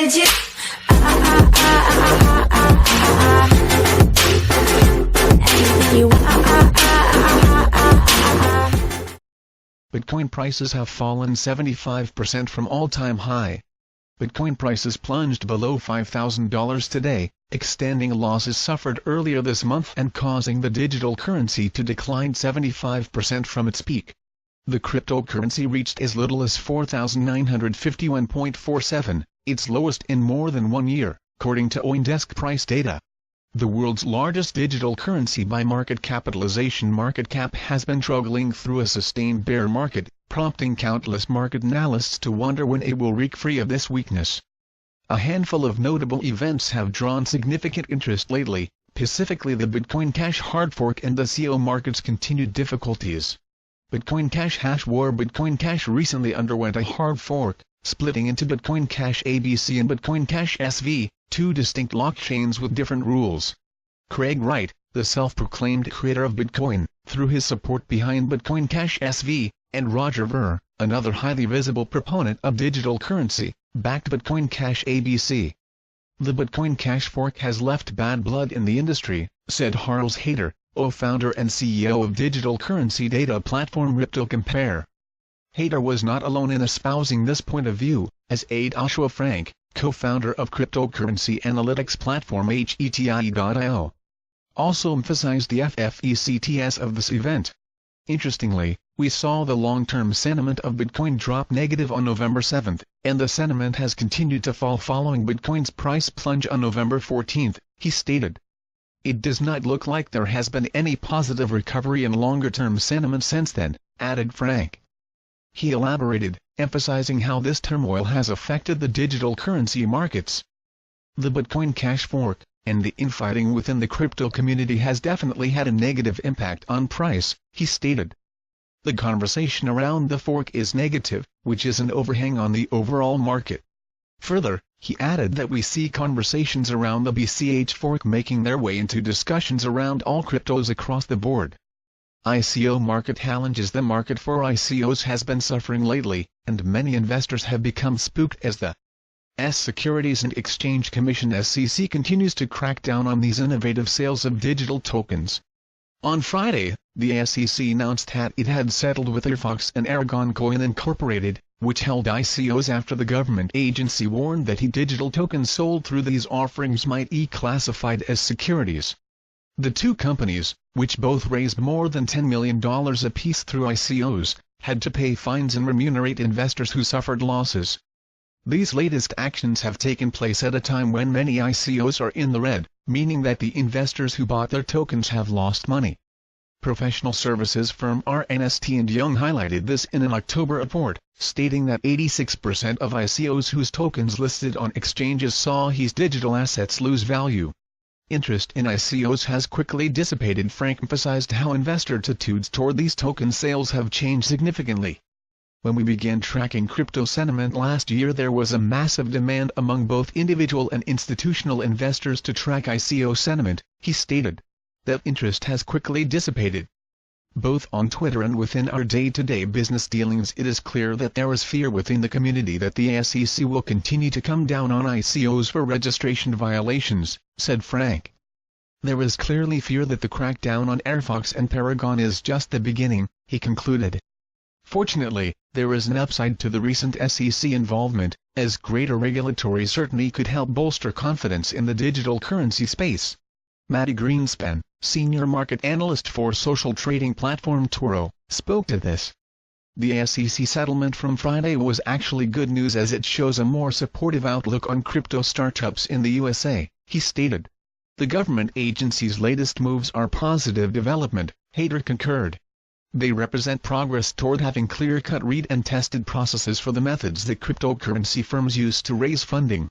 legit. Anything you want. Bitcoin prices have fallen 75% from all-time high. Bitcoin prices plunged below $5,000 today, extending losses suffered earlier this month and causing the digital currency to decline 75% from its peak. The cryptocurrency reached as little as $4,951.47, its lowest in more than 1 year, according to CoinDesk price data. The world's largest digital currency by market capitalization, market cap, has been struggling through a sustained bear market, prompting countless market analysts to wonder when it will break free of this weakness. A handful of notable events have drawn significant interest lately, specifically the Bitcoin Cash hard fork and the ICO market's continued difficulties. Bitcoin Cash hash war. Bitcoin Cash recently underwent a hard fork, splitting into Bitcoin Cash ABC and Bitcoin Cash SV, two distinct blockchains with different rules. Craig Wright, the self-proclaimed creator of Bitcoin, threw his support behind Bitcoin Cash SV, and Roger Ver, another highly visible proponent of digital currency, backed Bitcoin Cash ABC. The Bitcoin Cash fork has left bad blood in the industry, said Charles Hayter, co-founder and CEO of digital currency data platform RiptoCompare. Hayter was not alone in espousing this point of view, as Joshua Frank, co-founder of cryptocurrency analytics platform HETI.io, also emphasized the FFECTS of this event. Interestingly, we saw the long-term sentiment of Bitcoin drop negative on November 7, and the sentiment has continued to fall following Bitcoin's price plunge on November 14, he stated. It does not look like there has been any positive recovery in longer-term sentiment since then, added Frank. He elaborated, emphasizing how this turmoil has affected the digital currency markets. The Bitcoin Cash fork, and the infighting within the crypto community has definitely had a negative impact on price, he stated. The conversation around the fork is negative, which is an overhang on the overall market. Further, he added that we see conversations around the BCH fork making their way into discussions around all cryptos across the board. ICO market challenges. The market for ICOs has been suffering lately, and many investors have become spooked as the Securities and Exchange Commission (SEC) continues to crack down on these innovative sales of digital tokens. On Friday, the SEC announced that it had settled with Airfox and Aragon Coin Incorporated, which held ICOs after the government agency warned that digital tokens sold through these offerings might be classified as securities. The two companies, which both raised more than $10 million apiece through ICOs, had to pay fines and remunerate investors who suffered losses. These latest actions have taken place at a time when many ICOs are in the red, meaning that the investors who bought their tokens have lost money. Professional services firm Ernst & Young highlighted this in an October report, stating that 86% of ICOs whose tokens listed on exchanges saw his digital assets lose value. Interest in ICOs has quickly dissipated. Frank emphasized how investor attitudes toward these token sales have changed significantly. When we began tracking crypto sentiment last year, there was a massive demand among both individual and institutional investors to track ICO sentiment, he stated. That interest has quickly dissipated. Both on Twitter and within our day-to-day business dealings, it is clear that there is fear within the community that the SEC will continue to come down on ICOs for registration violations, said Frank. There is clearly fear that the crackdown on Airfox and Paragon is just the beginning, he concluded. Fortunately, there is an upside to the recent SEC involvement, as greater regulatory certainty could help bolster confidence in the digital currency space. Matty Greenspan, senior market analyst for social trading platform Toro, spoke to this. The SEC settlement from Friday was actually good news as it shows a more supportive outlook on crypto startups in the USA, he stated. The government agency's latest moves are positive development, Hayter concurred. They represent progress toward having clear-cut read and tested processes for the methods that cryptocurrency firms use to raise funding.